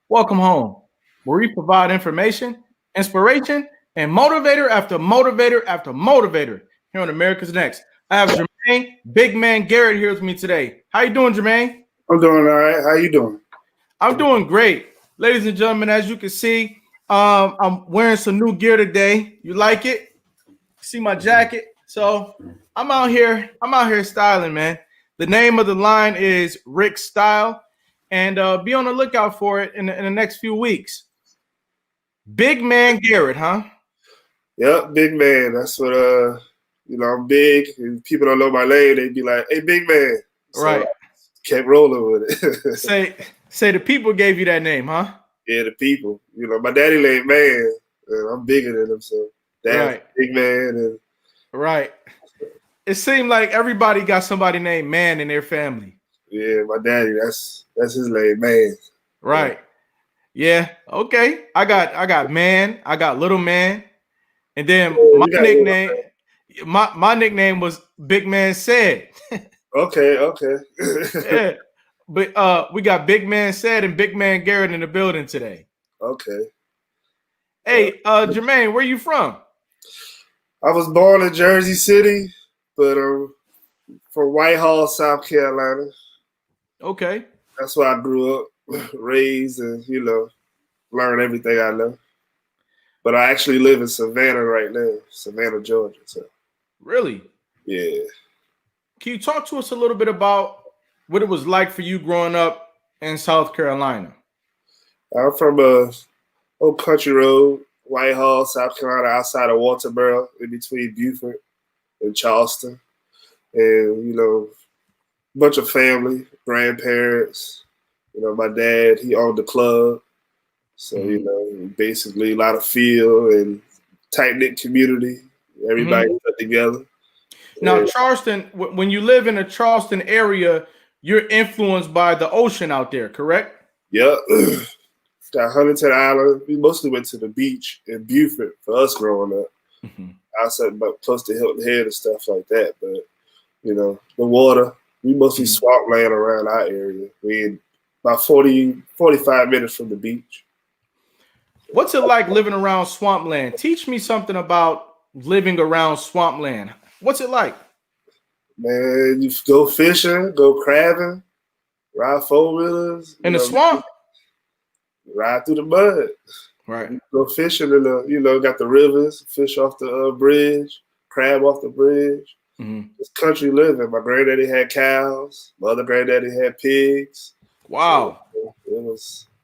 Welcome home, where we provide information, inspiration, and motivator after motivator after motivator here on America's Next. I have Jermaine Bigman Garrett here with me today. How you doing, Jermaine? I'm doing all right. How you doing? I'm doing great. Ladies and gentlemen, as you can see, I'm wearing some new gear today. You like it? See my jacket? So I'm out here styling, man. The name of the line is Rick Style. And be on the lookout for it in the next few weeks. Bigman Garrett, huh? Yep, big man. That's what I'm big. And people don't know my name, they'd be like, "Hey, big man." So right. I kept rolling with it. say the people gave you that name, huh? Yeah, the people. My daddy named Man, and I'm bigger than him, so that's right. Big Man. And right. It seemed like everybody got somebody named Man in their family. Yeah, my daddy, that's his name, Man. Right. Yeah. Okay. I got Man, I got Little Man. And then my nickname was Big Man Said. Okay. Yeah. But we got Big Man Said and Big Man Garrett in the building today. Okay. Hey, Jermaine, where you from? I was born in Jersey City, but from Whitehall, South Carolina. Okay. That's where I grew up, raised, and learned everything I know. But I actually live in Savannah right now, Savannah, Georgia. So. Really? Yeah. Can you talk to us a little bit about what it was like for you growing up in South Carolina? I'm from a old country road, Whitehall, South Carolina, outside of Walterboro, in between Beaufort and Charleston, and bunch of family, grandparents. My dad, he owned the club. So, basically a lot of feel and tight-knit community. Everybody put together. Now, Charleston, when you live in the Charleston area, you're influenced by the ocean out there, correct? Yep. Got Huntington Island. We mostly went to the beach in Beaufort for us growing up. Outside, about close to Hilton Head and stuff like that. But, the water, we mostly swampland around our area. We about 45 minutes from the beach. What's it like living around swampland? Teach me something about living around swampland. What's it like? Man, you go fishing, go crabbing, ride four-wheelers. In the swamp? Ride through the mud. Right. Go fishing in got the rivers, fish off the bridge, crab off the bridge. It's country living. My granddaddy had cows. My other granddaddy had pigs. Wow. So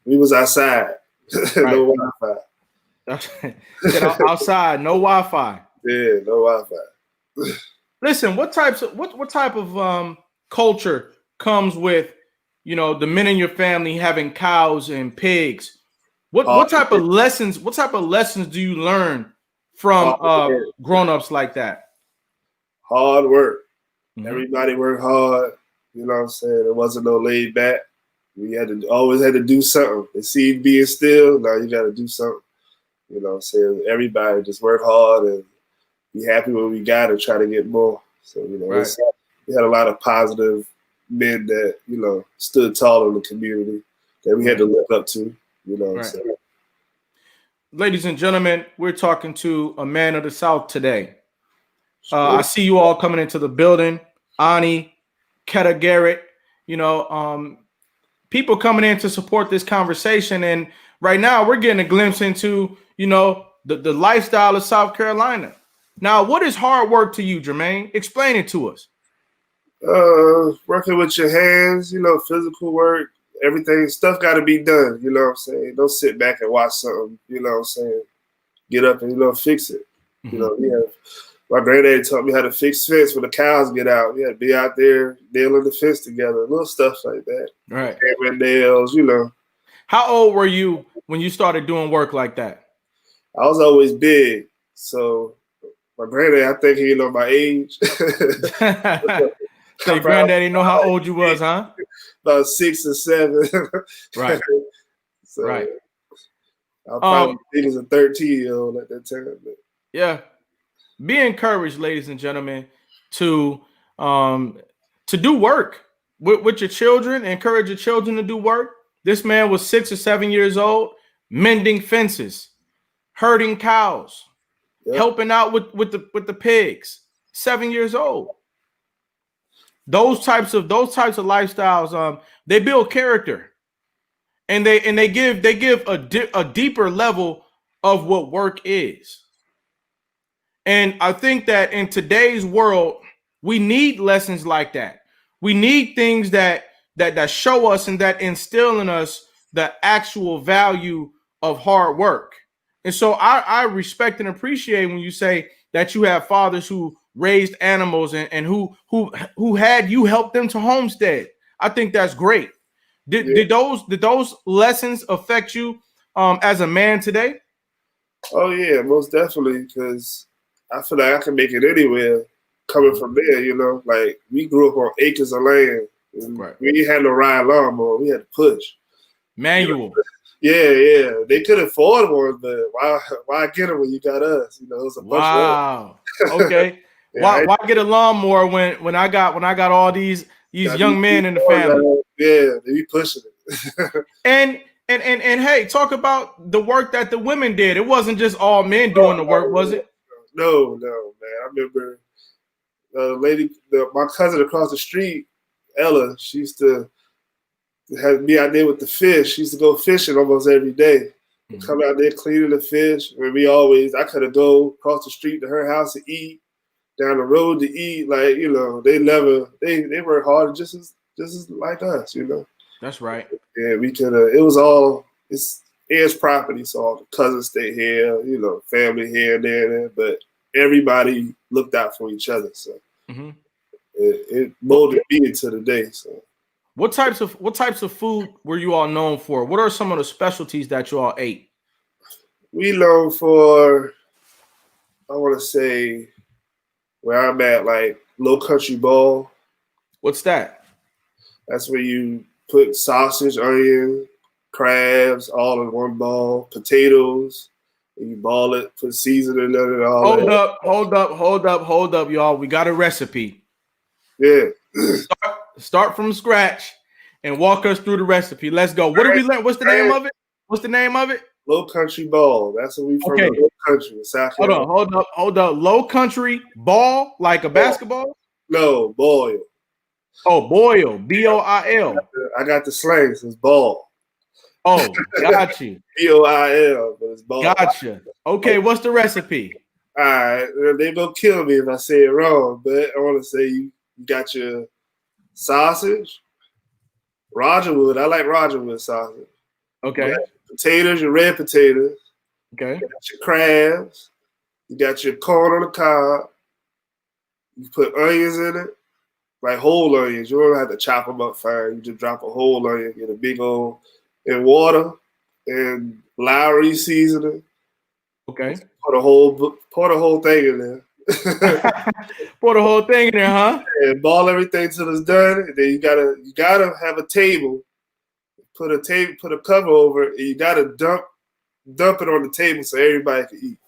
we was outside. Right. No Wi-Fi. Outside, no Wi-Fi. Yeah, no Wi-Fi. Listen, what type of culture comes with the men in your family having cows and pigs? What type of lessons do you learn from grown-ups like that? Hard work. Everybody worked hard. You know what I'm saying? There wasn't no laid back. We always had to do something. The seed being still, now you got to do something. You know what I'm saying? Everybody just work hard and be happy when we got and try to get more. So, right. We had a lot of positive men that, stood tall in the community that we had to live up to. Right. Ladies and gentlemen, we're talking to a man of the South today. I see you all coming into the building. Ani, Ketta Garrett, people coming in to support this conversation. And right now we're getting a glimpse into, the lifestyle of South Carolina. Now, what is hard work to you, Jermaine? Explain it to us. Working with your hands, physical work, everything, stuff got to be done. You know what I'm saying? Don't sit back and watch something, you know what I'm saying? Get up and, fix it. My granddaddy taught me how to fix fence when the cows get out. We had to be out there nailing the fence together, little stuff like that. Right. Hammer nails, How old were you when you started doing work like that? I was always big, so my granddad, I think he know my age. Your granddaddy know how old you was, huh? About 6 or 7. Right. So Right. I probably big as a 13-year-old at that time. But. Yeah. Be encouraged, ladies and gentlemen, to do work with your children. Encourage your children to do work. This man was 6 or 7 years old, mending fences, herding cows, helping out with the pigs. 7 years old. Those types of lifestyles, they build character, and they give a deeper level of what work is. And I think that in today's world, we need lessons like that. We need things that show us and that instill in us the actual value of hard work. And so I respect and appreciate when you say that you have fathers who raised animals and who had you help them to homestead. I think that's great. Did those lessons affect you as a man today? Oh yeah, most definitely, because I feel like I can make it anywhere coming from there, you know. Like, we grew up on acres of land. Right. We didn't have no ride lawnmower. We had to push. Manual. You know? Yeah. They could afford one, but why get them when you got us? You know, it was a bunch Wow. Okay. Yeah, why get a lawnmower when I got all these young men in the family? Yeah, they be pushing it. and hey, talk about the work that the women did. It wasn't just all men doing the work, was it? No, man. I remember my cousin across the street, Ella, she used to have me out there with the fish. She used to go fishing almost every day. Come out there cleaning the fish. And I could have go across the street to her house to eat, down the road to eat. Like, you know, they work hard just as like us, you know. That's right. Yeah, we could have. It's heirs property, so all the cousins stay here, you know, family here and there, but everybody looked out for each other. So it molded me into the day. So what types of food were you all known for? What are some of the specialties that you all ate? We known for, I want to say, where I'm at, like Low Country Ball. What's that? That's where you put sausage, onion, crabs all in one ball, potatoes, and you ball it, put seasoning in it, and all that. Hold up, y'all. We got a recipe. Yeah. Start from scratch and walk us through the recipe. Let's go. What did we learn? What's the name of it? Low Country Ball. That's what we from. Okay. Low Country, South Carolina. Hold up. Low Country Ball, like a basketball? No, boil. Oh, boil. B-O-I-L. I got the slang. So it's ball. Oh, got you. B-O-I-L, but it's ball. Gotcha. Okay, what's the recipe? All right, they're gonna kill me if I say it wrong, but I want to say you got your sausage, Rogerwood. I like Rogerwood sausage. Okay. You potatoes, your red potatoes. Okay. You got your crabs. You got your corn on the cob. You put onions in it, like whole onions. You don't have to chop them up fine. You just drop a whole onion, get a big old, in water and Lowry seasoning. Okay. Pour the whole thing in there. Pour the whole thing in there, huh? And ball everything till it's done. And then you gotta have a table. Put a cover over it, and you gotta dump it on the table so everybody can eat.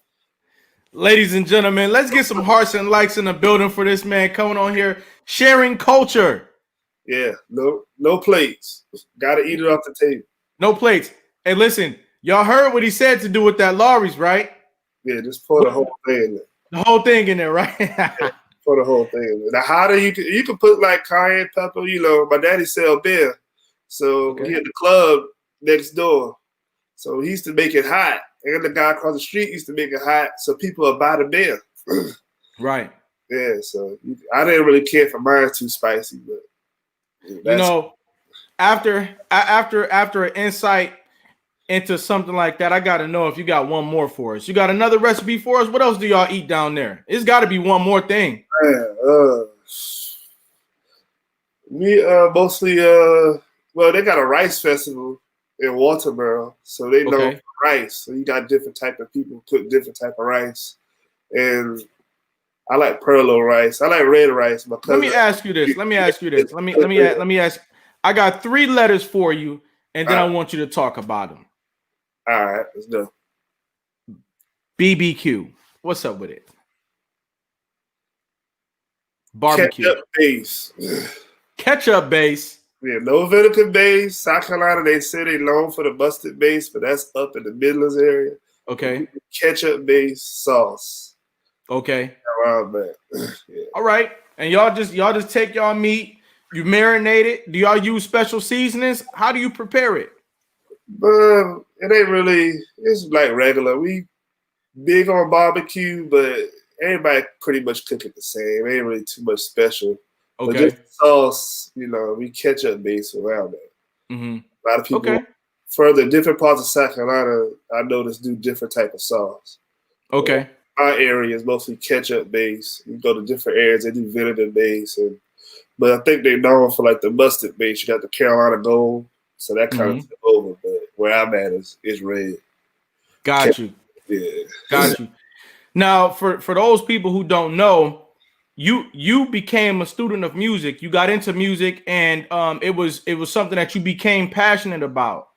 Ladies and gentlemen, let's get some hearts and likes in the building for this man coming on here, sharing culture. Yeah, no plates. Gotta eat it off the table. No plates. Hey, listen, y'all heard what he said to do with that Lawry's, right? Yeah, just pour the whole thing in there. The whole thing in there, right? Yeah, pour the whole thing in there. The hotter you can put like cayenne pepper. You know, my daddy sell beer, so he had the club next door. So he used to make it hot, and the guy across the street used to make it hot, so people would buy the beer. Right. Yeah. So I didn't really care for mine too spicy, but you know, after an insight into something like that, I got to know if you got one more for us. You got another recipe for us? What else do y'all eat down there? It's got to be one more thing. We mostly well, they got a rice festival in Walterboro, so they know Okay. rice. So you got different type of people cook different type of rice, and I like perlo rice. I like red rice. My Let cousin, me ask you this. Let me ask you this. Let me ask. I got 3 letters for you, and then I want you to talk about them. All right, let's go. BBQ. What's up with it? Barbecue. Ketchup base. Ketchup base. Yeah, no vinegar base. South Carolina, they say they known for the mustard base, but that's up in the Midlands area. Okay. Ketchup base sauce. Okay. Around that. Yeah. All right. And y'all just take y'all meat, you marinate it. Do y'all use special seasonings? How do you prepare it? But it ain't really. It's like regular. We big on barbecue, but everybody pretty much cook it the same. Ain't really too much special. But Okay. just sauce, we ketchup base around that. Mm-hmm. A lot of people Okay. further different parts of South Carolina, I noticed do different type of sauce. Okay. My area is mostly ketchup base. You go to different areas, they do vinegar base, but I think they're known for like the mustard base. You got the Carolina Gold, so that kind of took over. But where I'm at is red. Got you. Yeah. Got you. Now, for those people who don't know, you became a student of music. You got into music, and it was something that you became passionate about.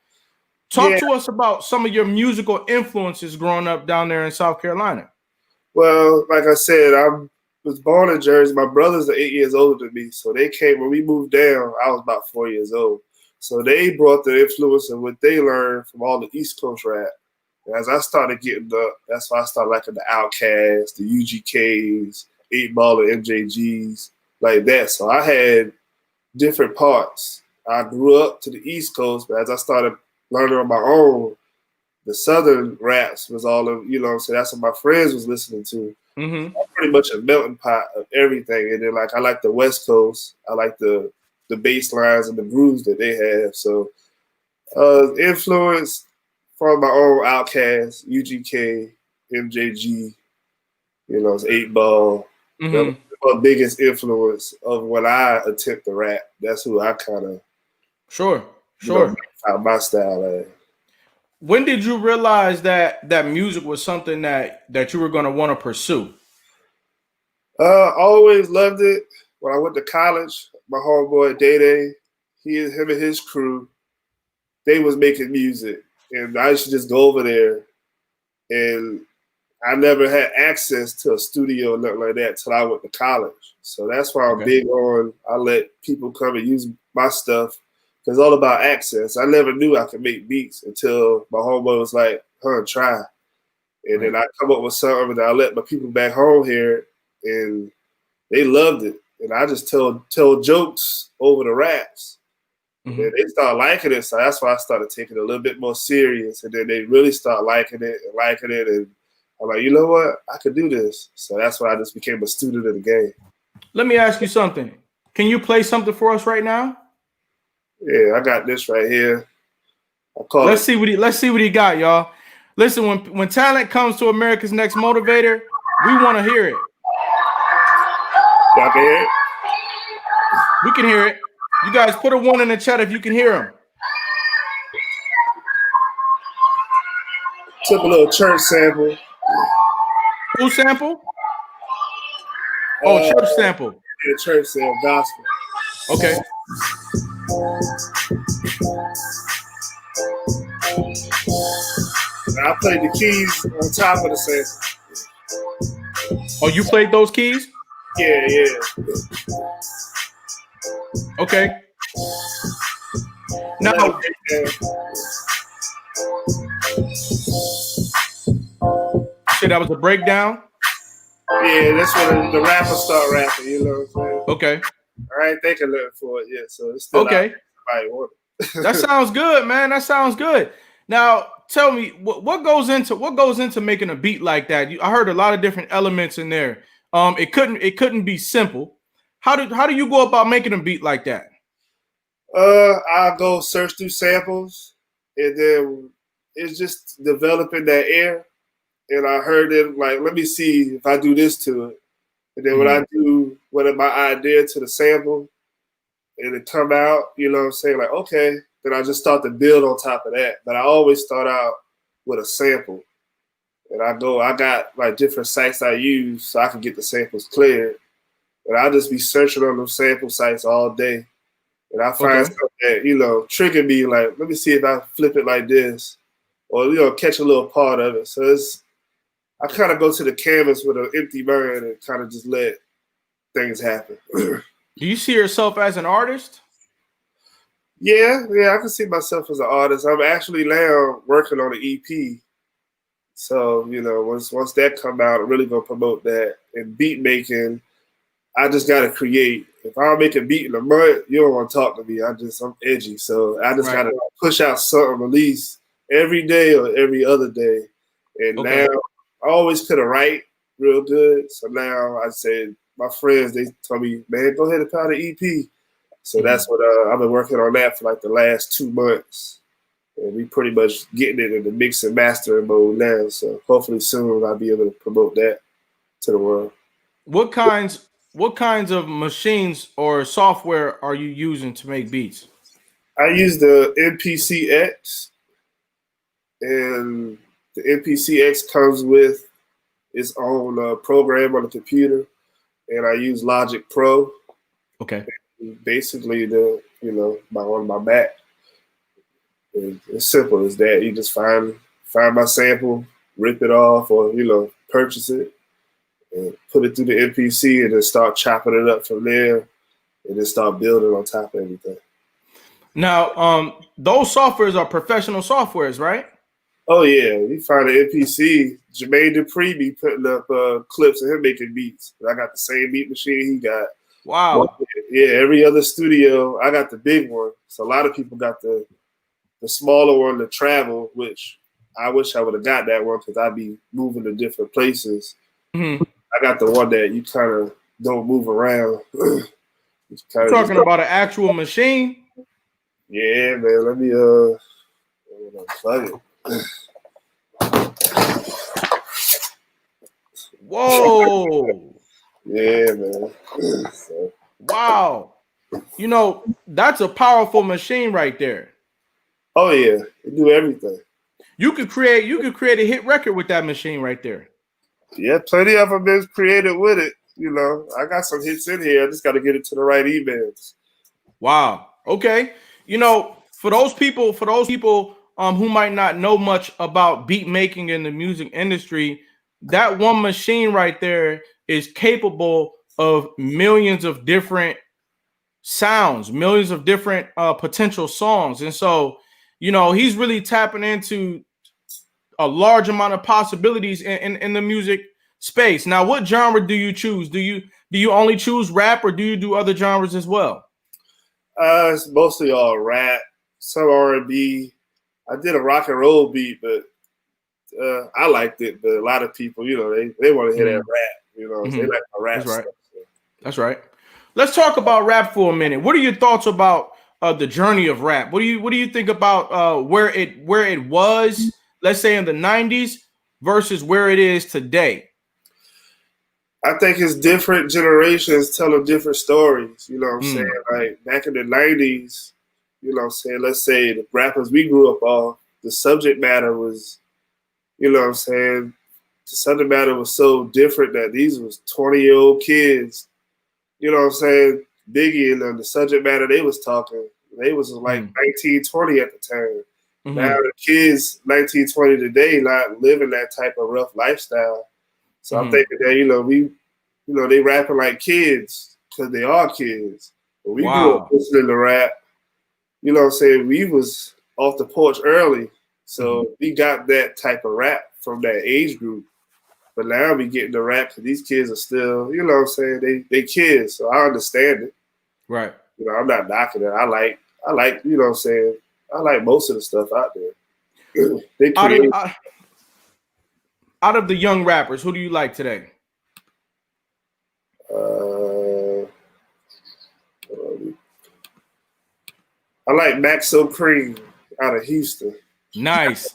Talk Yeah. to us about some of your musical influences growing up down there in South Carolina. Well, like I said, I was born in Jersey. My brothers are 8 years older than me, so they came when we moved down. I was about 4 years old, so they brought the influence of what they learned from all the East Coast rap. And as I started getting up, that's why I started liking the Outkast, the UGKs, 8 Ball and MJGs, like that. So I had different parts. I grew up to the East Coast, but as I started learning on my own, the Southern raps was all of, so that's what my friends was listening to. Mm-hmm. I'm pretty much a melting pot of everything. And then I like the West Coast. I like the bass lines and the grooves that they have. So influence from my own Outkast, UGK, MJG, it's 8 Ball. That was my biggest influence of when I attempt to rap. That's who I kind of Sure. found my style at. When did you realize that music was something that you were going to want to pursue? Always loved it. When I went to college, my homeboy Day, him and his crew, they was making music, and I used to just go over there, and I never had access to a studio or nothing like that till I went to college. So that's why I'm big on. I let people come and use my stuff because it's all about access. I never knew I could make beats until my homeboy was like, try. And then I come up with something that I let my people back home hear, and they loved it. And I just tell jokes over the raps. And then they start liking it. So that's why I started taking it a little bit more serious. And then they really start liking it. And I'm like, you know what? I could do this. So that's why I just became a student of the game. Let me ask you something. Can you play something for us right now? Yeah, I got this right here. Let's see what he got, y'all. Listen, when talent comes to America's Next Motivator, we want to hear it. Y'all can hear it? We can hear it. You guys put a 1 in the chat if you can hear him. Took a little church sample. Who sample? Church sample. Yeah, church sample, gospel. Okay. I played the keys on top of the sample. Oh, you played those keys? Yeah. Okay. Now, say that was a breakdown? Yeah, that's when the rappers start rapping, you know what I'm saying? Okay. I ain't thinking nothing for it yet, so it's still okay. That sounds good, man. That sounds good. Now, tell me what goes into making a beat like that. I heard a lot of different elements in there. It couldn't be simple. How do you go about making a beat like that? I go search through samples, and then it's just developing that air. And I heard it like, let me see if I do this to it. And then when I do my idea to the sample, and it come out, you know what I'm saying? Like, okay, then I just start to build on top of that. But I always start out with a sample. And I got like different sites I use so I can get the samples cleared. And I'll just be searching on those sample sites all day. And I find something that, trigger me, like, let me see if I flip it like this. Or, catch a little part of it. So I kind of go to the canvas with an empty mind and kind of just let things happen. Do you see yourself as an artist? Yeah, I can see myself as an artist. I'm actually now working on an EP. So, once that come out, I'm really gonna promote that. And beat making, I just gotta create. If I don't make a beat in a month, you don't want to talk to me. I'm edgy. So I just gotta push out something at least every day or every other day. And now I always could have write real good. So now I said, my friends, they told me, man, go ahead and put out an EP. So that's what I've been working on that for like the last 2 months. And we pretty much getting it in the mix and mastering mode now. So hopefully soon I'll be able to promote that to the world. What kinds of machines or software are you using to make beats? I use the MPCX, and the MPCX comes with its own program on the computer, and I use Logic Pro. Okay. Basically, on my Mac. It's simple as that. You just find my sample, rip it off, or purchase it, and put it through the MPC, and then start chopping it up from there, and then start building on top of everything. Now, those softwares are professional softwares, right? Oh yeah, you find an MPC. Jermaine Dupri be putting up clips of him making beats. I got the same beat machine he got. Wow. Yeah, every other studio, I got the big one. So a lot of people got the smaller one to travel, which I wish I would have got that one because I'd be moving to different places. Mm-hmm. I got the one that you kind of don't move around. You're talking about an actual machine? Yeah, man. Let me plug it. Whoa. Yeah, man. So. Wow. That's a powerful machine right there. Oh yeah, it do everything. You could create a hit record with that machine right there. Yeah, plenty of them been created with it. I got some hits in here. I just got to get it to the right emails. Wow. Okay. For those people who might not know much about beat making in the music industry, that one machine right there is capable of millions of different sounds, millions of different potential songs. And so, he's really tapping into a large amount of possibilities in the music space. Now, what genre do you choose? Do you only choose rap, or do you do other genres as well? It's mostly all rap, some R&B. I did a rock and roll beat, but I liked it. But a lot of people, they want to hear that rap. They like my rap. That's right. Stuff, so. That's right. Let's talk about rap for a minute. What are your thoughts about the journey of rap? What do you think about where it was, let's say in the 90s, versus where it is today? I think it's different generations telling different stories. You know what I'm saying? Like back in the 90s, let's say the rappers we grew up on, the subject matter was, the subject matter was so different that these was 20-year-old kids. Biggie and the subject matter they was talking, they was like 19, 20 at the time. Mm-hmm. Now the kids 19, 20 today not living that type of rough lifestyle. So I'm thinking that, they rapping like kids because they are kids. But we grew up listening to rap, we was off the porch early. So we got that type of rap from that age group. But now we getting the rap because these kids are still, they kids. So I understand it. Right. I'm not knocking it. I like, I like most of the stuff out there. They create. Out of the young rappers, who do you like today? I like Maxo Cream out of Houston. Nice.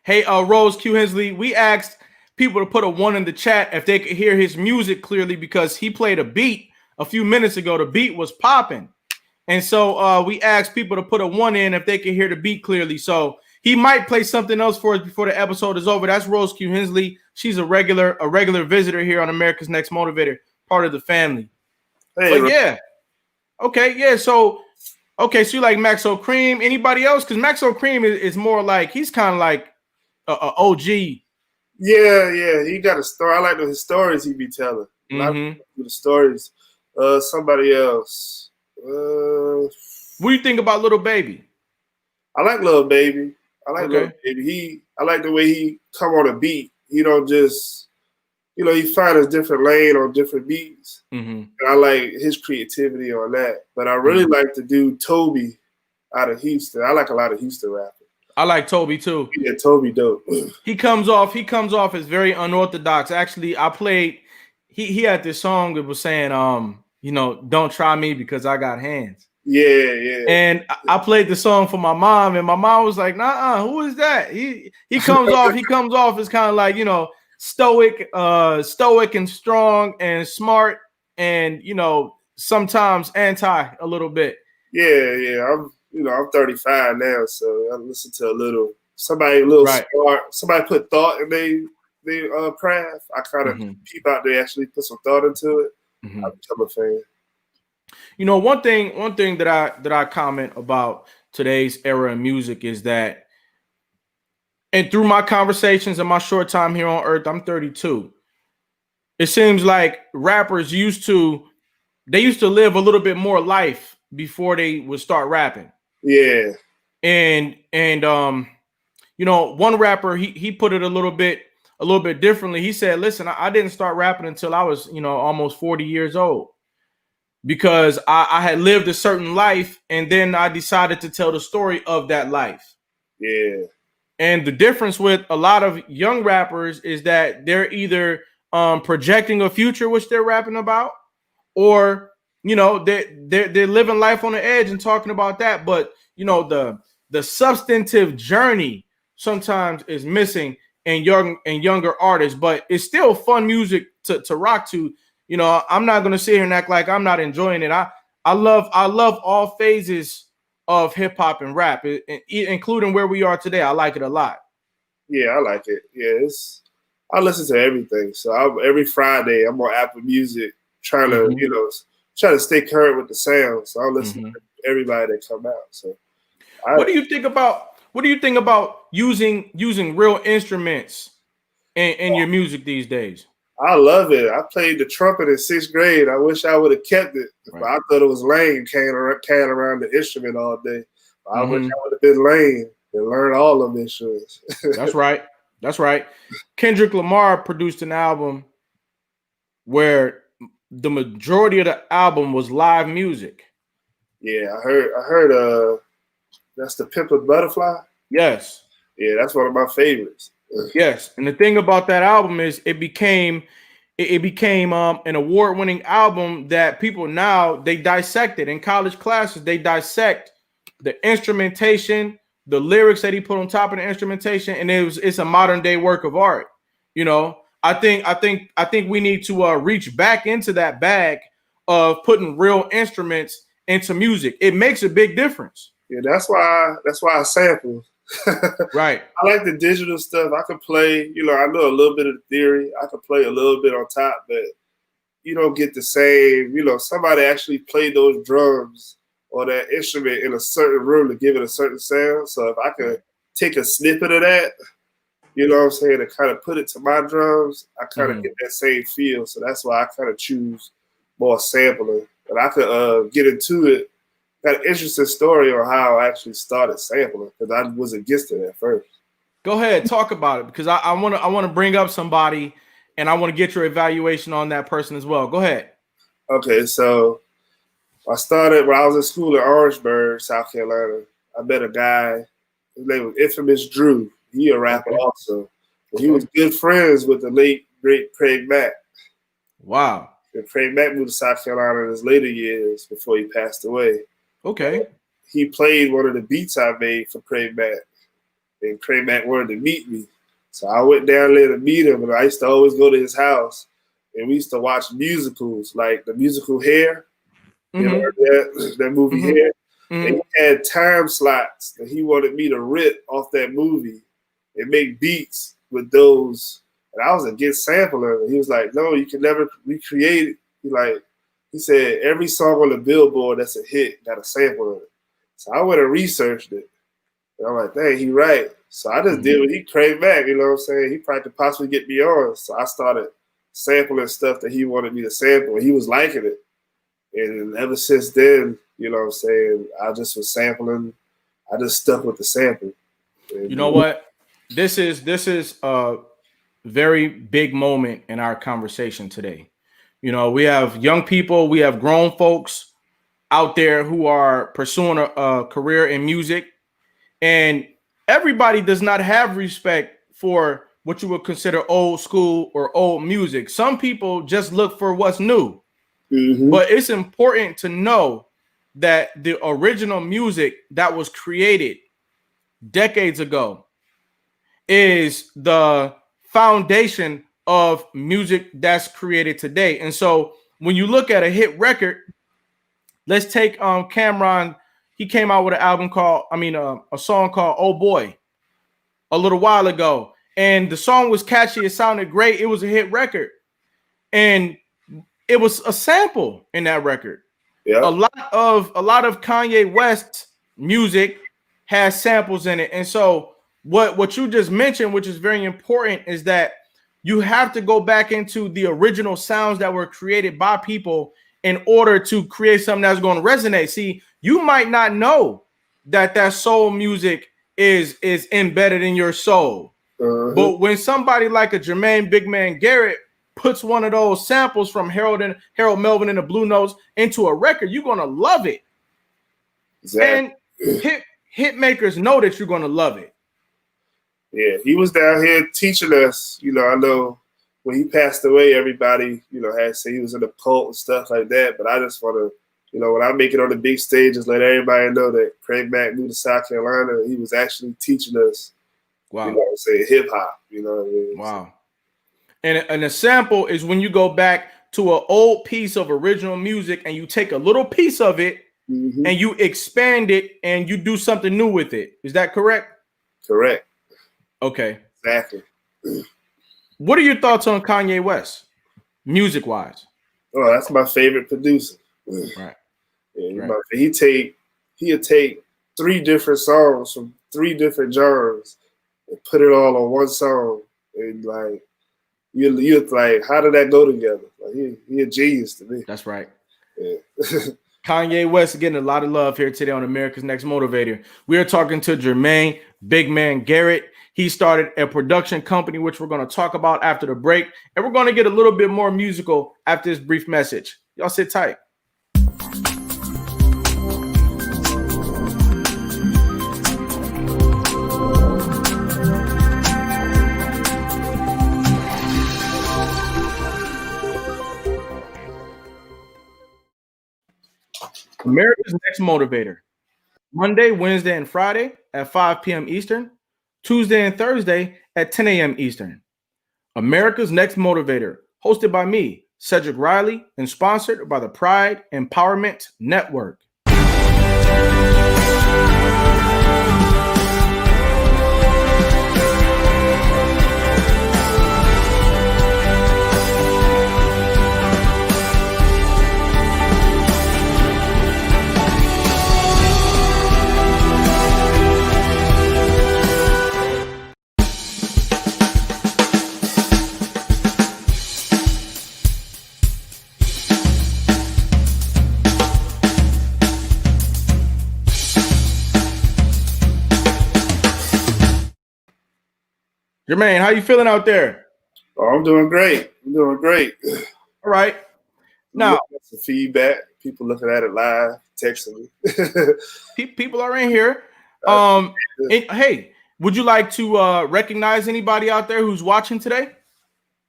Hey, Rose Q Hensley, we asked people to put a 1 in the chat if they could hear his music clearly because he played a beat a few minutes ago. The beat was popping. And so we asked people to put a 1 in if they can hear the beat clearly. So he might play something else for us before the episode is over. That's Rose Q Hensley. She's a regular visitor here on America's Next Motivator, part of the family. Hey, but yeah, okay, yeah. So okay, so you like Maxo Cream? Anybody else? Because Maxo Cream is more like he's kind of like a OG. Yeah, he got a story. I like his stories he be telling. A lot of people do the stories. Somebody else. What do you think about Little Baby? I like Little Baby. Little Baby. I like the way he come on a beat. He don't just, he find his different lane on different beats. And I like his creativity on that. But I really like the dude Toby out of Houston. I like a lot of Houston rappers. I like Toby too. Yeah, Toby dope. He comes off as very unorthodox. Actually, I played. He had this song that was saying, don't try me because I got hands. Yeah. And I played the song for my mom, and my mom was like, "Nah, who is that?" He comes off as kind of like, stoic and strong and smart, and sometimes anti a little bit. Yeah. I'm 35 now, so I listen to somebody smart. Somebody put thought in their craft. I kind of peep out they actually put some thought into it. I become a fan. One thing that I comment about today's era in music is that, and through my conversations in my short time here on Earth, I'm 32. It seems like rappers used to live a little bit more life before they would start rapping. Yeah. And one rapper, he put it a little bit differently. He said, "Listen, I didn't start rapping until I was, almost 40 years old, because I had lived a certain life, and then I decided to tell the story of that life." Yeah. And the difference with a lot of young rappers is that they're either projecting a future which they're rapping about, or they're living life on the edge and talking about that. But the substantive journey sometimes is missing in younger artists. But it's still fun music to rock to. I'm not gonna sit here and act like I'm not enjoying it. I love all phases of hip hop and rap, including where we are today. I like it a lot. Yeah, I like it. Yeah, I listen to everything. So every Friday I'm on Apple Music trying to stay current with the sound. So I listen to everybody that come out. So what do you think about using real instruments in your music these days? I love it. I played the trumpet in 6th grade. I wish I would have kept it. Right. But I thought it was lame carrying around the instrument all day. I wish I would have been lame and learned all of instruments. That's right. Kendrick Lamar produced an album where the majority of the album was live music. Yeah, I heard that's the Pimp a Butterfly. Yes. Yeah, that's one of my favorites. Yes, and the thing about that album is it became an award-winning album that people now they dissect it in college classes. They dissect the instrumentation, the lyrics that he put on top of the instrumentation, and it's a modern day work of art. I think we need to reach back into that bag of putting real instruments into music. It makes a big difference. Yeah, that's why I sample. Right. I like the digital stuff. I can play, I know a little bit of the theory. I can play a little bit on top, but you don't get the same, somebody actually played those drums or that instrument in a certain room to give it a certain sound. So if I could take a snippet of that, you know what I'm saying, and kind of put it to my drums, I kind of get that same feel. So that's why I kind of choose more sampling. But I could get into it. Got an interesting story on how I actually started sampling, because I was against it at first. Go ahead, talk about it, because I want to bring up somebody, and I want to get your evaluation on that person as well. Go ahead. Okay, so I started when I was in school in Orangeburg, South Carolina. I met a guy. His name was Infamous Drew. He a rapper also. And he was good friends with the late great Craig Mack. Wow. And Craig Mack moved to South Carolina in his later years before he passed away. Okay. He played one of the beats I made for Craig Mack, and Craig Mack wanted to meet me. So I went down there to meet him, and I used to always go to his house, and we used to watch musicals, like the musical Hair. You know that movie here. And he had time slots that he wanted me to rip off that movie and make beats with those. And I was against sampling. And he was like, "No, you can never recreate it." He said every song on the Billboard that's a hit got a sample in it. So I went and researched it. And I'm like, dang, he right. So I just did what he craved back, you know what I'm saying? He probably could possibly get me on. So I started sampling stuff that he wanted me to sample, and he was liking it. And ever since then, you know what I'm saying, I just was sampling. I just stuck with the sample. And, you know what? This is a very big moment in our conversation today. You know, we have young people, we have grown folks out there who are pursuing a career in music, and everybody does not have respect for what you would consider old school or old music. Some people just look for what's new. But it's important to know that the original music that was created decades ago is the foundation of music that's created today. And so when you look at a hit record, let's take Cameron. He came out with an album called, a song called "Oh Boy" a little while ago, and the song was catchy. It sounded great. It was a hit record, and it was a sample in that record. Yeah. A lot of Kanye West's music has samples in it, and so what you just mentioned, which is very important, is that you have to go back into the original sounds that were created by people in order to create something that's going to resonate. See, you might not know that soul music is embedded in your soul, but when somebody like a Jermaine Bigman Garrett puts one of those samples from Harold Melvin and the Blue Notes into a record, you're gonna love it. Exactly. And hit makers know that you're gonna love it. Yeah, he was down here teaching us. You know, I know when he passed away, everybody, you know, had to say he was in the cult and stuff like that. But I just want to, you know, when I make it on the big stages, let everybody know that Craig Mack moved to South Carolina. He was actually teaching us, wow, you know what I'm saying, hip hop. You know what I mean? Wow. And a sample is when you go back to an old piece of original music and you take a little piece of it and you expand it and you do something new with it. Is that correct? Correct. Okay. Exactly. What are your thoughts on Kanye West, music-wise? Oh, that's my favorite producer. Right. Yeah, right. He'll take 3 different songs from 3 different genres and put it all on one song. And like, you're like, how did that go together? Like, he a genius to me. That's right. Yeah. Kanye West getting a lot of love here today on America's Next Motivator. We are talking to Jermaine Bigman Garrett. He started a production company, which we're going to talk about after the break. And we're going to get a little bit more musical after this brief message. Y'all sit tight. America's Next Motivator. Monday, Wednesday, and Friday at 5 p.m. Eastern. Tuesday and Thursday at 10 a.m. Eastern. America's Next Motivator, hosted by me, Cedric Riley, and sponsored by the Pride Empowerment Network. Jermaine, how you feeling out there? Oh, I'm doing great. All right. Now, some feedback. People looking at it live, texting me. People are in here. Hey, would you like to recognize anybody out there who's watching today?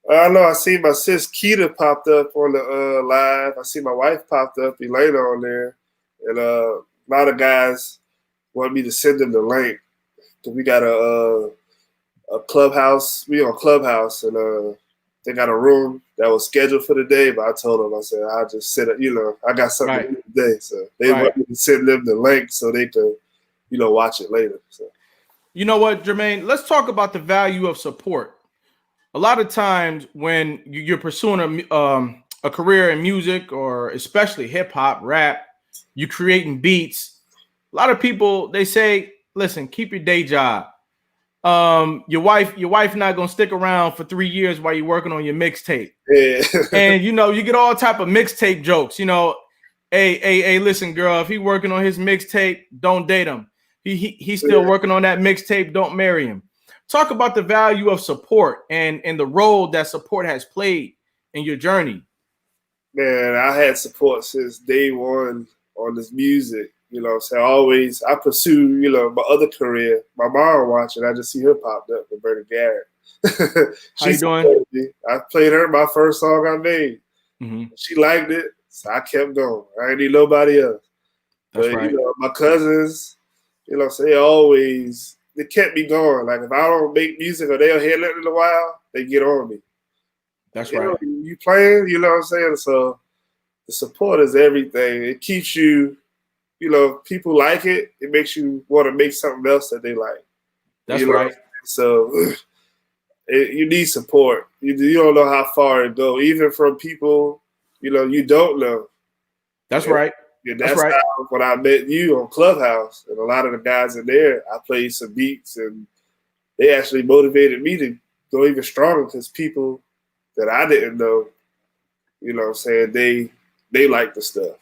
I know. I see my sis Keita popped up on the live. I see my wife popped up, Elena, on there, and a lot of guys want me to send them the link because we got a Clubhouse. We on Clubhouse, and they got a room that was scheduled for the day, but I told them, I said, I'll just sit up, I got something to do today. So they want me to send them the link so they could, watch it later. So. You know what, Jermaine? Let's talk about the value of support. A lot of times when you're pursuing a career in music, or especially hip hop, rap, you're creating beats. A lot of people, they say, listen, keep your day job. Your wife not gonna stick around for 3 years while you're working on your mixtape. Yeah. And you get all type of mixtape jokes. Hey, listen, girl, if he working on his mixtape, don't date him. He's still working on that mixtape, don't marry him. Talk about the value of support and the role that support has played in your journey. Man, I had support since day one on this music. So I pursue, my other career. My mom watching, I just see her popped up, Roberta Garrett. How you doing? Me. I played her my first song I made. Mm-hmm. She liked it, so I kept going. I ain't need nobody else. That's but right. My cousins, so they kept me going. Like if I don't make music or they'll hear it in a while, they get on me. That's right. You playing, you know what I'm saying? So the support is everything. It keeps you, people like it. It makes you want to make something else that they like. That's right. So you need support. You don't know how far it go, even from people, you don't know. That's right. That's right. How, when I met you on Clubhouse, and a lot of the guys in there, I played some beats, and they actually motivated me to go even stronger because people that I didn't know, what I'm saying, they like the stuff.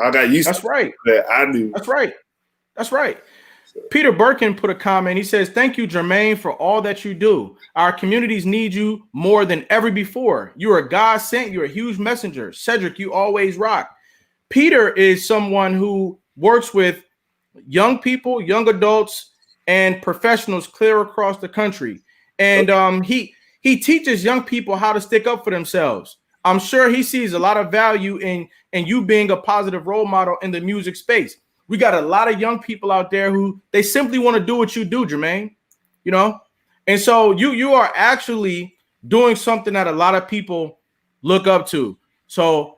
I got used to that I knew. That's right. So. Peter Birkin put a comment. He says, "Thank you, Jermaine, for all that you do. Our communities need you more than ever before. You are God sent. You're a huge messenger. Cedric, you always rock." Peter is someone who works with young people, young adults, and professionals clear across the country. And he teaches young people how to stick up for themselves. I'm sure he sees a lot of value in you being a positive role model in the music space. We got a lot of young people out there who they simply want to do what you do, Jermaine. And so you are actually doing something that a lot of people look up to. So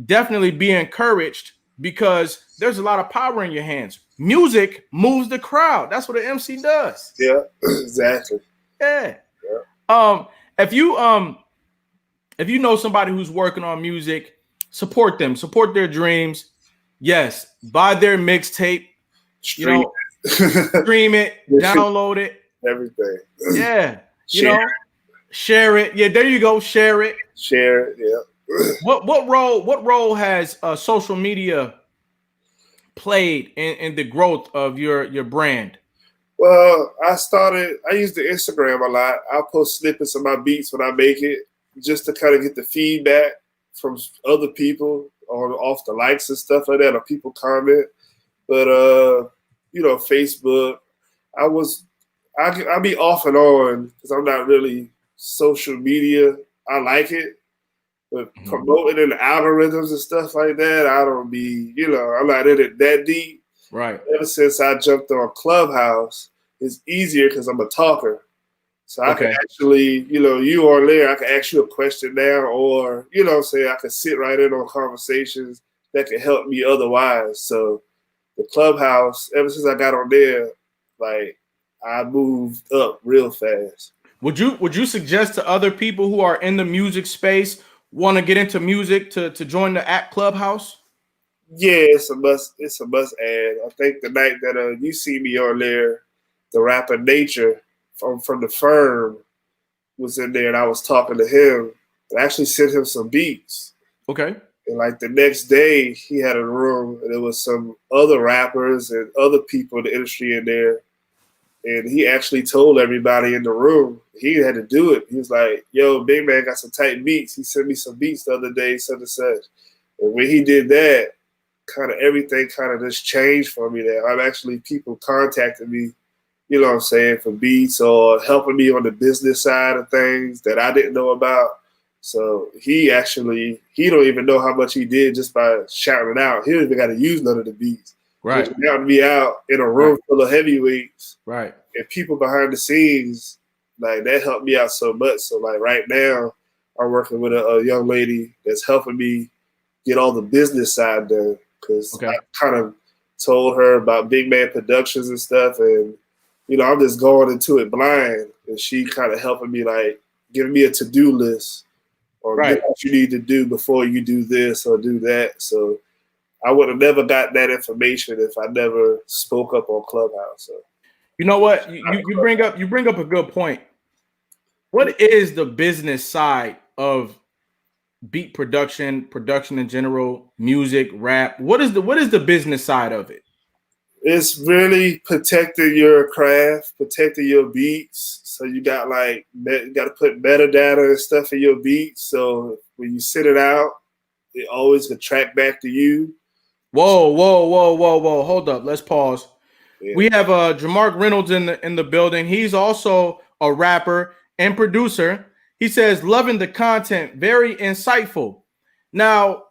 definitely be encouraged, because there's a lot of power in your hands. Music moves the crowd. That's what an MC does. Yeah, exactly. Yeah. If you know somebody who's working on music, support them, support their dreams. Yes, buy their mixtape. Stream it, download it, everything. Yeah, share it. Yeah, there you go. Share it. Share it. Yeah. What role has social media played in the growth of your brand? Well, I use the Instagram a lot. I'll post snippets of my beats when I make it, just to kind of get the feedback from other people off the likes and stuff like that, or people comment. But Facebook, I be off and on because I'm not really social media. I like it. But promoting in the algorithms and stuff like that, I don't be, I'm not in it that deep. Right. Ever since I jumped on Clubhouse, it's easier because I'm a talker. So I can actually, you on there, I can ask you a question now, or, I can sit right in on conversations that can help me otherwise. So the Clubhouse, ever since I got on there, like, I moved up real fast. Would you suggest to other people who are in the music space, want to get into music, to join the app Clubhouse? Yeah, it's a must add. I think the night that you see me on there, the rapper Nature from the Firm was in there, and I was talking to him. I actually sent him some beats. Okay. And like the next day, he had a room, and there was some other rappers and other people in the industry in there. And he actually told everybody in the room he had to do it. He was like, "Yo, Big Man got some tight beats." He sent me some beats the other day, such and such. And when he did that, kind of everything kind of just changed for me. That I'm actually people contacting me, for beats or helping me on the business side of things that I didn't know about. So he don't even know how much he did just by shouting it out. He don't even got to use none of the beats. Right. He shouted me out in a room full of heavyweights. Right. And people behind the scenes, like, that helped me out so much. So like right now, I'm working with a young lady that's helping me get all the business side done, because Okay. I kind of told her about Big Man Productions and stuff, and I'm just going into it blind, and she kind of helping me, like giving me a to-do list on this Right. what you need to do before you do this or do that. So I would have never got that information if I never spoke up on Clubhouse. So You know what? You bring up a good point. What is the business side of beat production, production in general, music, rap? What is the business side of it? it's really protecting your craft, protecting your beats. So you got you got to put metadata and stuff in your beats. So when you send it out, it always can track back to you. Whoa. Hold up. Let's pause. Yeah. We have Jamark Reynolds in the building. He's also a rapper and producer. He says, loving the content, very insightful. Now,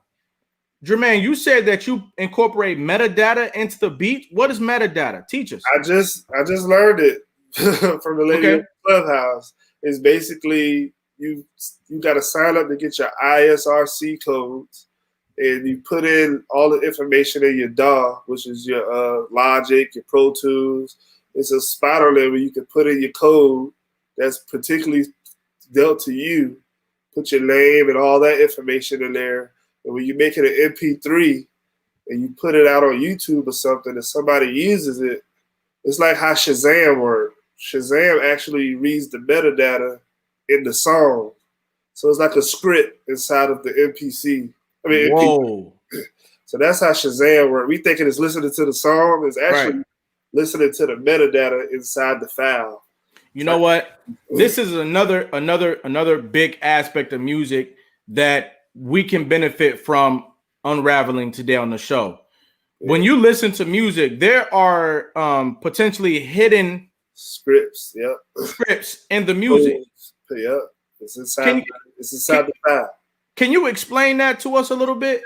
Jermaine, you said that you incorporate metadata into the beat. What is metadata? Teach us. I just learned it from the lady Okay. at Clubhouse. It's basically you got to sign up to get your ISRC codes, and you put in all the information in your DAW, which is your Logic, your Pro Tools. It's a spot on there where you can put in your code that's particularly dealt to you. Put your name and all that information in there, and when you make it an MP3 and you put it out on YouTube or something, and somebody uses it, it's like how Shazam works. Shazam actually reads the metadata in the song. So it's like a script inside of the MPC. Whoa. So that's how Shazam works. We thinking it's listening to the song. It's actually listening to the metadata inside the file. You know what? This is another big aspect of music that we can benefit from unraveling today on the show. When you listen to music, there are potentially hidden scripts. Yep. Scripts in the music. Yep. It's inside the file. Can you explain that to us a little bit?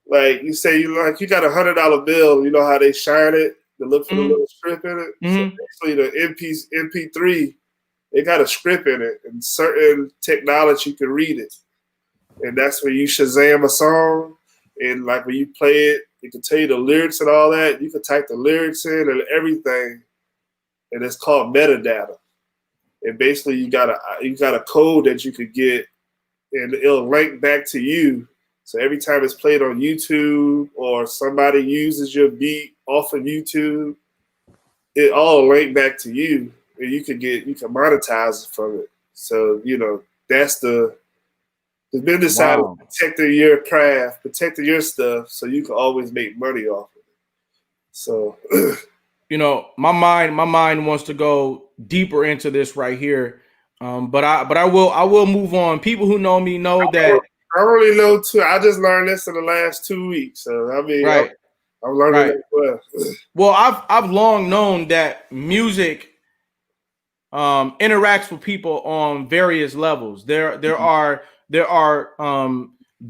Like you say, you got $100 bill. You know how they shine it to look for the little script in it. Mm-hmm. So basically, the MP3, it got a script in it, and certain technology can read it, and that's when you Shazam a song, and like when you play it, it can tell you the lyrics and all that. You can type the lyrics in and everything, and it's called metadata. And basically, you got a code that you could get, and it'll link back to you. So every time it's played on YouTube or somebody uses your beat off of YouTube, it all link back to you, and you can monetize from it. So that's the business side of protecting your craft, protecting your stuff, so you can always make money off of it. So my mind wants to go deeper into this right here, but I will move on. People who know me know that I don't really know too. I just learned this in the last 2 weeks, so I mean, right. I'm learning as well. Well, I've long known that music interacts with people on various levels. There are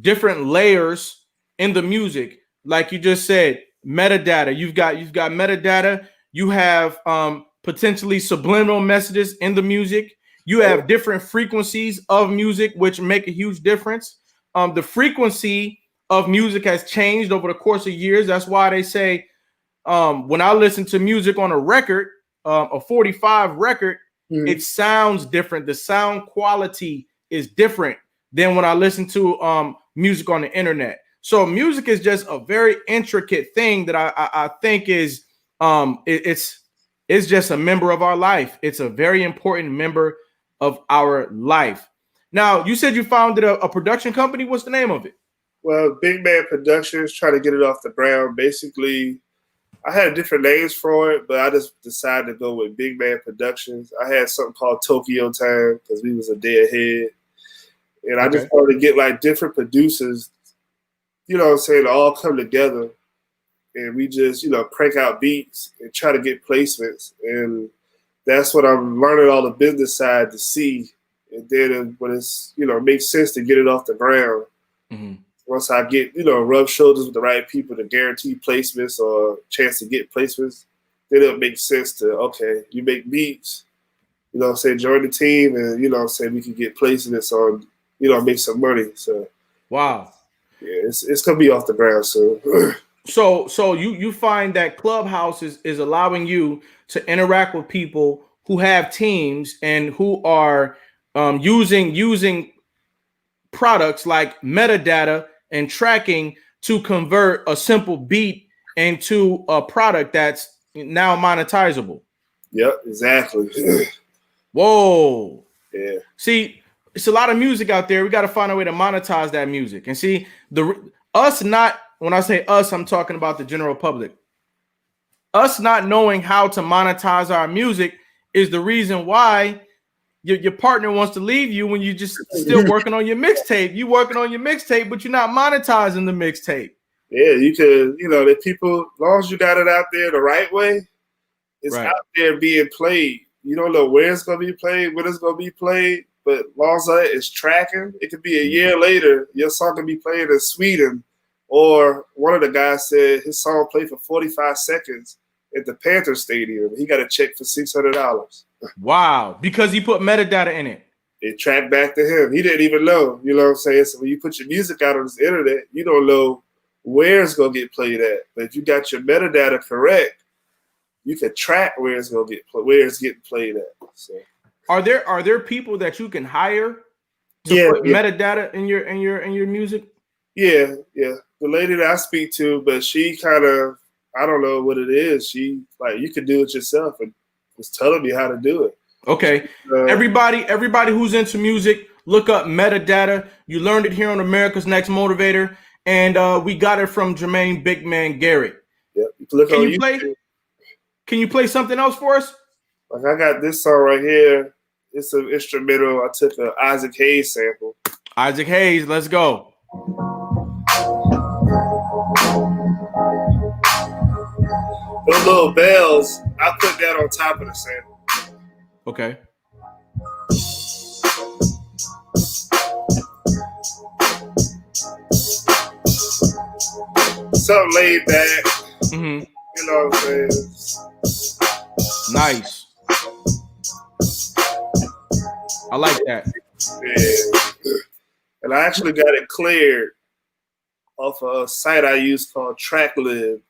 different layers in the music, like you just said, metadata. You've got metadata. You have potentially subliminal messages in the music. You have different frequencies of music, which make a huge difference. The frequency of music has changed over the course of years. That's why they say when I listen to music on a record, a 45 record, it sounds different. The sound quality is different than when I listen to music on the internet. So music is just a very intricate thing that I think is it's just a member of our life. It's a very important member of our life. Now, you said you founded a production company. What's the name of it? Well, Big Man Productions, trying to get it off the ground. Basically, I had different names for it, but I just decided to go with Big Man Productions. I had something called Tokyo Time because we was a day ahead. And I just wanted to get like different producers, what I'm saying, to all come together. And we just, crank out beats and try to get placements. And that's what I'm learning all the business side to see. And then when it's, makes sense to get it off the ground. Mm-hmm. Once I get, rub shoulders with the right people to guarantee placements or chance to get placements, then it'll make sense to, you make beats, join the team and, we can get placements on, make some money. So Wow. yeah, it's gonna be off the ground soon. So you find that Clubhouse is allowing you to interact with people who have teams and who are using products like metadata and tracking to convert a simple beat into a product that's now monetizable. Yep, exactly. Whoa. Yeah. See, it's a lot of music out there. We got to find a way to monetize that music. And see, us not, when I say us, I'm talking about the general public. Us not knowing how to monetize our music is the reason why your partner wants to leave you when you just still working on your mixtape. You working on your mixtape, but you're not monetizing the mixtape. Yeah, you could, the people, as long as you got it out there the right way, it's Right. out there being played. You don't know where it's going to be played, when it's going to be played, but as long as it's tracking, it could be a year later, your song could be played in Sweden, or one of the guys said his song played for 45 seconds at the Panther Stadium. He got a check for $600. Wow, because he put metadata in it. It tracked back to him. He didn't even know, you know what I'm saying? So when you put your music out on this internet, you don't know where it's going to get played at. But if you got your metadata correct, you can track where it's going to getting played at. So, are there people that you can hire to put metadata in your music? Yeah. The lady that I speak to, but she kind of, I don't know what it is. She you can do it yourself and was telling me how to do it. Okay. Everybody who's into music, look up metadata. You learned it here on America's Next Motivator, and we got it from Jermaine Bigman Garrett. Yep. Can you play something else for us? Like I got this song right here. It's an instrumental. I took an Isaac Hayes sample. Isaac Hayes, let's go. Those little bells, I put that on top of the sample. Okay. Something laid back. Mm-hmm. You know what I'm saying? Nice. I like that. Yeah. And I actually got it cleared off a site I use called TrackLib.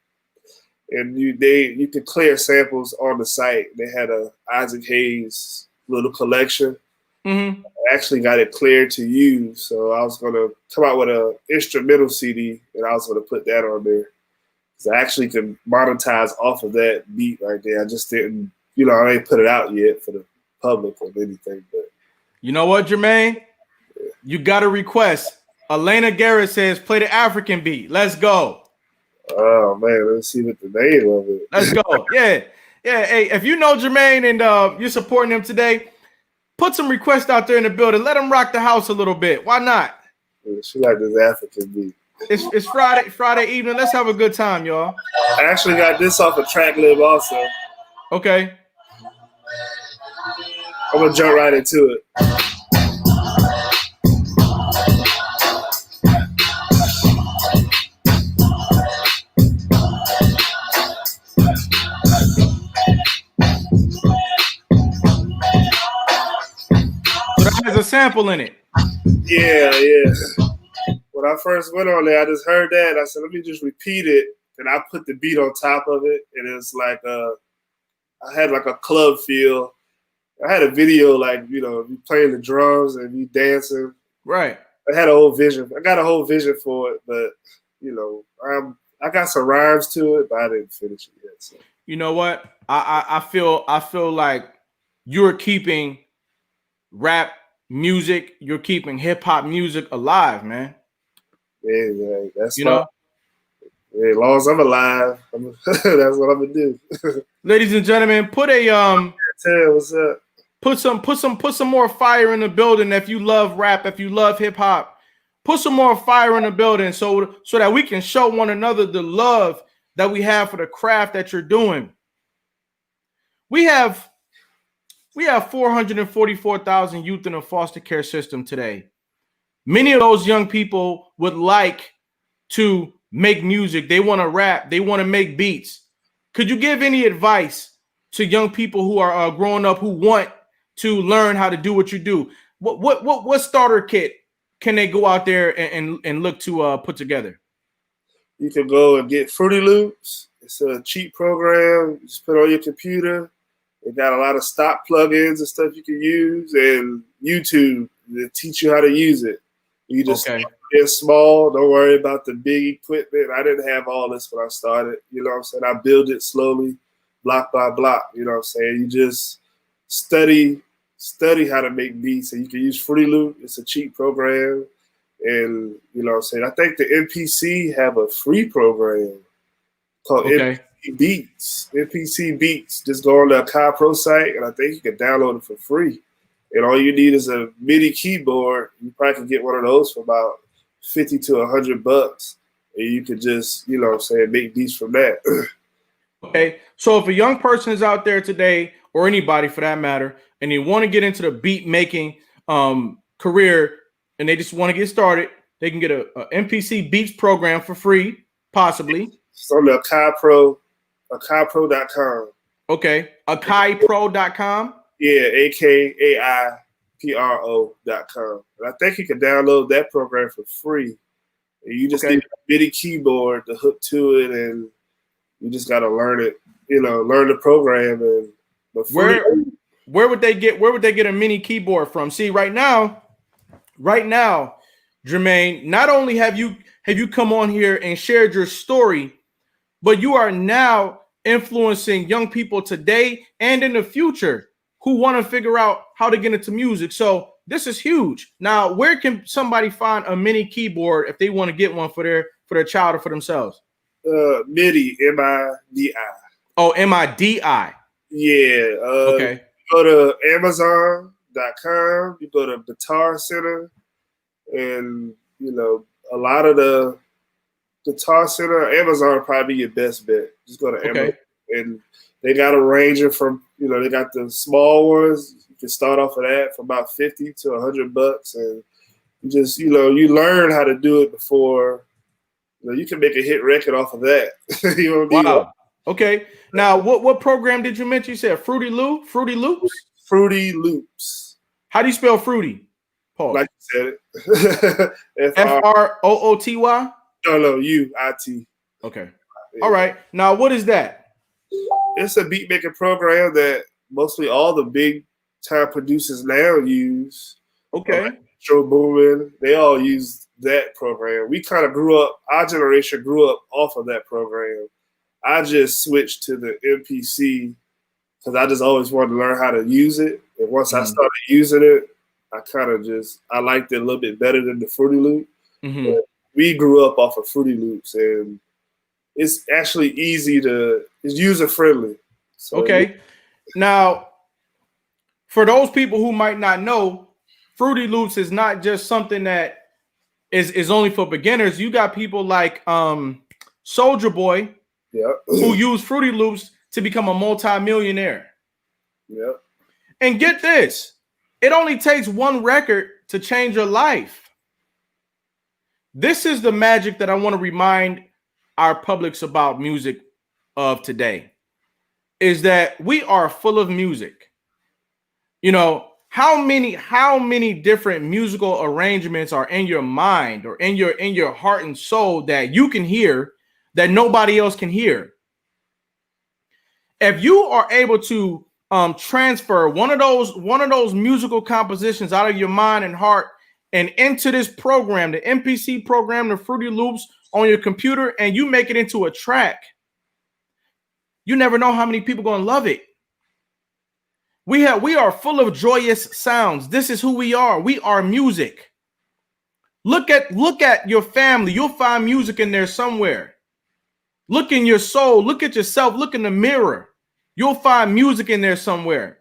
And you could clear samples on the site. They had a Isaac Hayes little collection. Mm-hmm. I actually got it cleared to use. So I was going to come out with an instrumental CD, and I was going to put that on there. Because I actually can monetize off of that beat right there. I just didn't, I ain't put it out yet for the public or anything. But you know what, Jermaine? You got a request. Elena Garrett says, play the African beat. Let's go. Oh, man, let's see what the name of it. Let's go. Yeah. Hey, if you know Jermaine and you're supporting him today, put some requests out there in the building. Let him rock the house a little bit. Why not? Yeah, she like this African beat. It's Friday evening. Let's have a good time, y'all. I actually got this off of TrackLib also. Okay. I'm going to jump right into it. So that has a sample in it. Yeah. When I first went on there, I just heard that. I said, let me just repeat it. And I put the beat on top of it. And it's like I had like a club feel. I had a video you playing the drums and you dancing. Right. I had a whole vision. I got a whole vision for it, but I got some rhymes to it, but I didn't finish it yet. So. You know what? I feel like you're keeping rap music, you're keeping hip hop music alive, man. Yeah, that's know. Yeah, as long as I'm alive, that's what I'm gonna do. Ladies and gentlemen, put a what's up? Put some more fire in the building. If you love rap, if you love hip hop, put some more fire in the building so that we can show one another the love that we have for the craft that you're doing. We have 444,000 youth in a foster care system today. Many of those young people would like to make music. They want to rap. They want to make beats. Could you give any advice to young people who are growing up who want to learn how to do what you do? What starter kit can they go out there and look to put together? You can go and get Fruity Loops. It's a cheap program. You just put it on your computer. It got a lot of stock plugins and stuff you can use, and YouTube to teach you how to use it. You just start small. Don't worry about the big equipment. I didn't have all this when I started. You know what I'm saying? I build it slowly, block by block. You know what I'm saying? You just study how to make beats, and you can use Fruity Loop. It's a cheap program. And, you know what I'm saying, I think the MPC have a free program called MPC Beats. MPC Beats. Just go on the Akai Pro site, and I think you can download it for free. And all you need is a MIDI keyboard. You probably can get one of those for about $50 to $100. And you can just, you know what I'm saying, make beats from that. Okay. So if a young person is out there today, or anybody for that matter, and they want to get into the beat making career, and they just want to get started, they can get a MPC Beats program for free, possibly. It's on the Akai Pro, akaipro.com. Okay, akaipro.com. Yeah, akaipro.com. And I think you can download that program for free. And you just need a MIDI keyboard to hook to it, and you just got to learn it. You know, learn the program. And where would they get a mini keyboard from? See, right now, Jermaine, not only have you come on here and shared your story, but you are now influencing young people today and in the future who want to figure out how to get into music. So this is huge. Now, where can somebody find a mini keyboard if they want to get one for their child or for themselves? MIDI, MIDI. Oh, MIDI. Yeah. Okay. You go to Amazon.com. You go to Guitar Center. And, you know, a lot of the Guitar Center, Amazon will probably be your best bet. Just go to Amazon. And they got a ranger from, you know, they got the small ones. You can start off of that for about $50 to $100. And you just, you know, you learn how to do it before, you know, you can make a hit record off of that. You don't need Okay. Now, what program did you mention? You said Fruity Loops? Fruity Loops. How do you spell fruity? Pause. Like you said it. Frooty? No, U-I-T. Okay. Yeah. All right. Now, what is that? It's a beat making program that mostly all the big time producers now use. Okay. Joe Boomin, they all use that program. We kind of grew up, our generation grew up off of that program. I just switched to the MPC because I just always wanted to learn how to use it. And once I started using it, I liked it a little bit better than the Fruity Loop. Mm-hmm. We grew up off of Fruity Loops, and it's actually it's user friendly. So, okay. Now, for those people who might not know, Fruity Loops is not just something that is only for beginners. You got people like Soulja Boy, who use Fruity Loops to become a multi-millionaire. Yeah. And get this, it only takes one record to change your life. This is the magic that I want to remind our publics about music of today, is that we are full of music. You know, how many different musical arrangements are in your mind or in your heart and soul that you can hear that nobody else can hear? If you are able to transfer one of those musical compositions out of your mind and heart and into this program, the MPC program, the Fruity Loops on your computer, and you make it into a track, you never know how many people are going to love it. We are full of joyous sounds. This is who we are. We are music. Look at your family. You'll find music in there somewhere. Look in your soul. Look at yourself. Look in the mirror. You'll find music in there somewhere.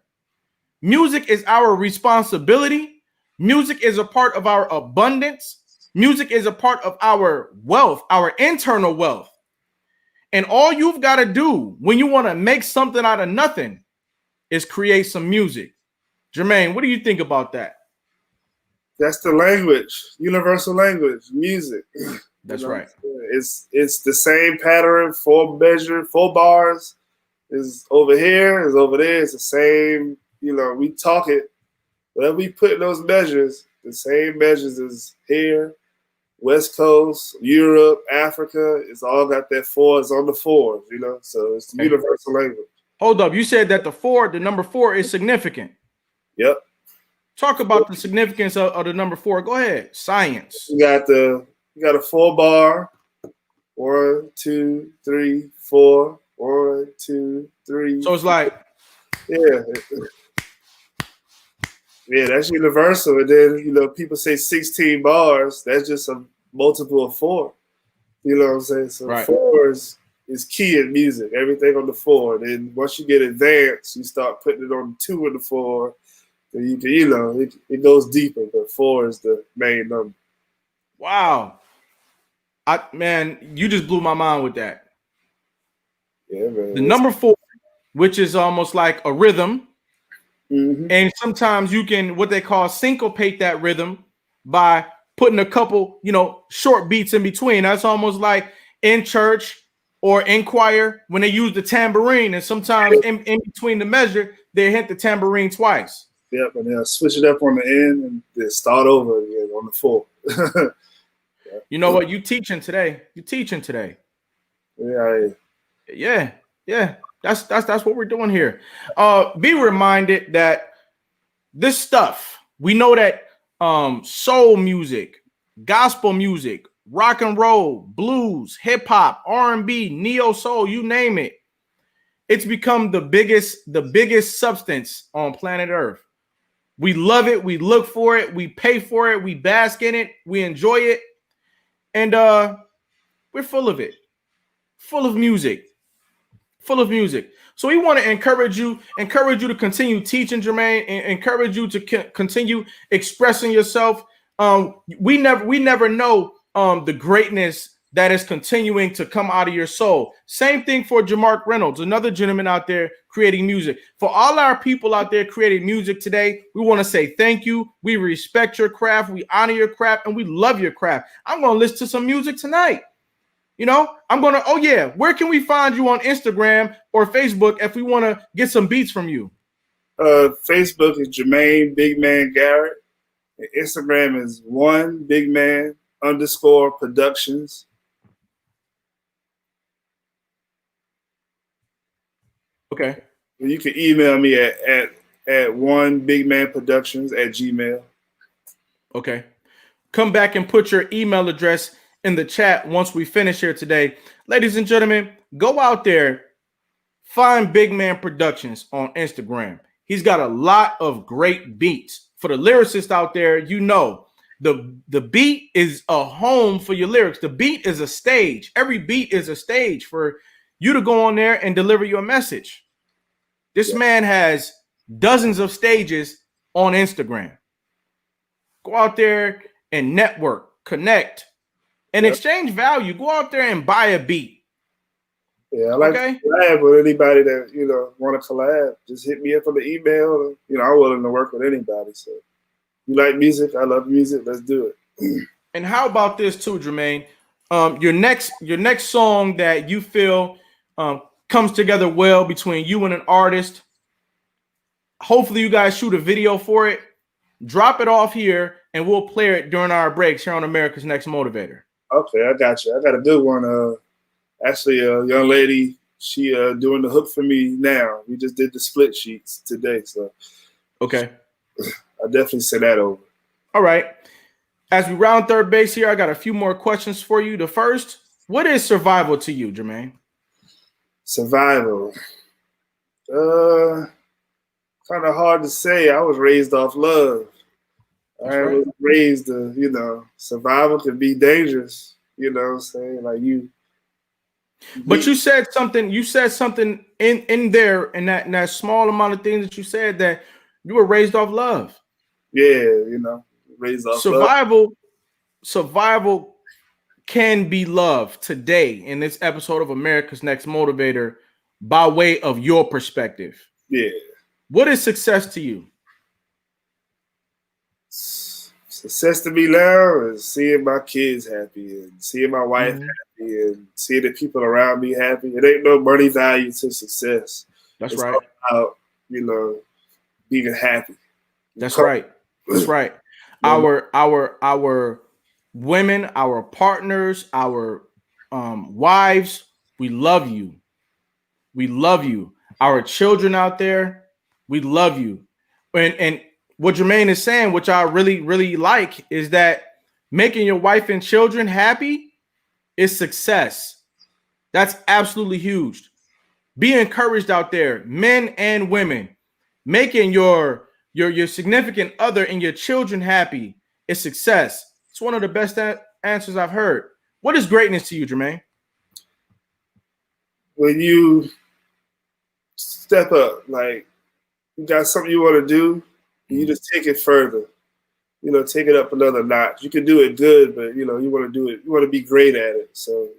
Music is our responsibility. Music is a part of our abundance. Music is a part of our wealth, our internal wealth. And all you've got to do when you want to make something out of nothing is create some music. Jermaine, what do you think about that? That's the language, universal language, music. That's right. It's the same pattern, 4 measure, 4 bars is over here, is over there. It's the same, you know, we talk it. Whatever we put in those measures, The same measures as here, West Coast, Europe, Africa. It's all got that 4. It's on the 4s, you know. So it's universal language. Hold up. You said that the number 4 is significant. Yep. Talk about the significance of the number 4. Go ahead. Science. You got a 4-bar. 1, 2, 3, 4. 1, 2, 3. So it's like, yeah, that's universal. And then, you know, people say 16 bars. That's just a multiple of 4. You know what I'm saying? So right. 4 is key in music. Everything on the 4. Then once you get advanced, you start putting it on 2 and the 4. Then you can, you know, it goes deeper. But 4 is the main number. Wow. Man, you just blew my mind with that. Yeah, man. The number 4, which is almost like a rhythm. Mm-hmm. And sometimes you can, what they call, syncopate that rhythm by putting a couple, you know, short beats in between. That's almost like in church or in choir when they use the tambourine. And sometimes in between the measure, they hit the tambourine twice. Yep, and they'll switch it up on the end and then start over again on the 4. You know what? You teaching today. Yeah. That's what we're doing here. Be reminded that this stuff, we know that soul music, gospel music, rock and roll, blues, hip hop, R&B, neo soul, you name it. It's become the biggest substance on planet Earth. We love it, we look for it, we pay for it, we bask in it, we enjoy it. And we're full of it. Full of music. So we want to encourage you to continue teaching, Jermaine, and encourage you to continue expressing yourself. We never know the greatness that is continuing to come out of your soul. Same thing for Jamark Reynolds, another gentleman out there creating music. For all our people out there creating music today, we want to say thank you. We respect your craft, we honor your craft, and we love your craft. I'm going to listen to some music tonight. You know, where can we find you on Instagram or Facebook if we want to get some beats from you? Facebook is Jermaine Bigman Garrett. And Instagram is @1bigman_productions. Okay. You can email me at 1bigmanproductions@gmail. Okay. Come back and put your email address in the chat once we finish here today. Ladies and gentlemen, go out there, find Big Man Productions on Instagram. He's got a lot of great beats. For the lyricists out there, you know, the beat is a home for your lyrics. The beat is a stage. Every beat is a stage for you to go on there and deliver your message. This man has dozens of stages on Instagram. Go out there and network, connect, and exchange value. Go out there and buy a beat. Yeah, I like to collab with anybody that, you know, want to collab. Just hit me up on the email. You know, I'm willing to work with anybody. So you like music? I love music. Let's do it. And how about this too, Jermaine? Your next song that you feel comes together well between you and an artist. Hopefully you guys shoot a video for it. Drop it off here and we'll play it during our breaks here on America's Next Motivator. Okay, I got you. I got a good one. Actually, a young lady, she doing the hook for me now. We just did the split sheets today, so okay. I'll definitely send that over. All right. As we round third base here, I got a few more questions for you. The first, what is survival to you, Jermaine? Survival. Kind of hard to say. I was raised off love. Was raised, you know, survival can be dangerous. You know what I'm saying? Like you. But you said something in there in that small amount of things that you said that you were raised off love. Yeah, you know, raised off survival. love. Survival can be love today in this episode of America's Next Motivator by way of your perspective. Yeah. What is success to you? Success to me now is seeing my kids happy and seeing my wife happy and seeing the people around me happy. It ain't no money value to success. That's it's right. All about, you know, being happy. That's right. That's right. Our women, our partners, our wives, we love you. We love you. Our children out there, we love you. And what Jermaine is saying, which I really, really like, is that making your wife and children happy is success. That's absolutely huge. Be encouraged out there, men and women. Making your significant other and your children happy is success. It's one of the best answers I've heard. What is greatness to you, Jermaine? When you step up, like you got something you want to do, you just take it further. Take it up another notch. You can do it good, but you want to do it. You want to be great at it. So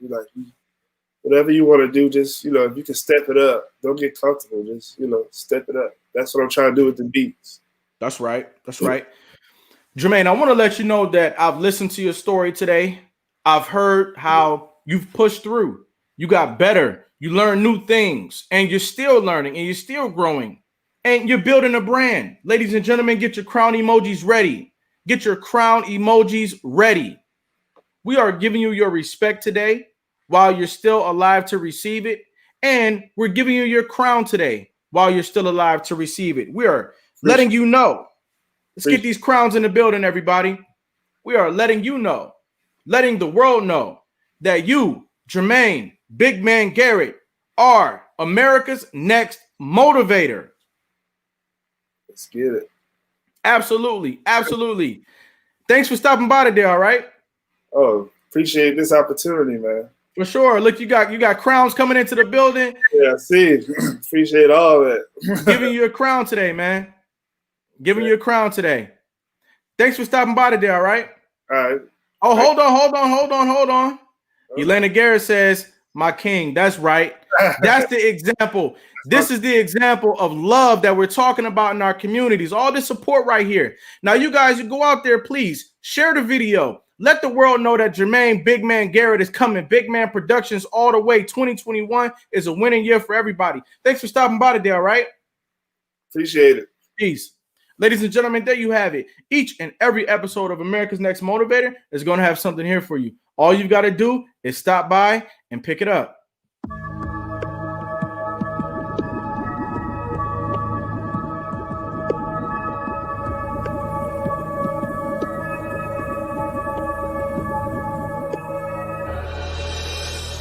whatever you want to do, just if you can step it up, don't get comfortable. Just step it up. That's what I'm trying to do with the beats. That's right. That's right. Jermaine, I want to let you know that I've listened to your story today. I've heard how you've pushed through. You got better. You learned new things, and you're still learning, and you're still growing, and you're building a brand. Ladies and gentlemen, get your crown emojis ready. Get your crown emojis ready. We are giving you your respect today while you're still alive to receive it, and we're giving you your crown today while you're still alive to receive it. We are letting you know. Let's get these crowns in the building, everybody. We are letting you know, letting the world know that you, Jermaine Bigman Garrett, are America's next motivator. Let's get it. Absolutely. Absolutely. Thanks for stopping by today, all right? Oh, appreciate this opportunity, man. For sure. Look, you got crowns coming into the building. Yeah, see. Appreciate all that. Giving you a crown today, man. Giving you a crown today. Thanks for stopping by today, all right? All right. Oh, hold on. Elena Garrett says, my king. That's right. That's the example. This is the example of love that we're talking about in our communities. All this support right here. Now, you guys, you go out there, please share the video. Let the world know that Jermaine Bigman Garrett is coming. Big Man Productions all the way. 2021 is a winning year for everybody. Thanks for stopping by today, all right? Appreciate it. Peace. Ladies and gentlemen, there you have it. Each and every episode of America's Next Motivator is going to have something here for you. All you've got to do is stop by and pick it up.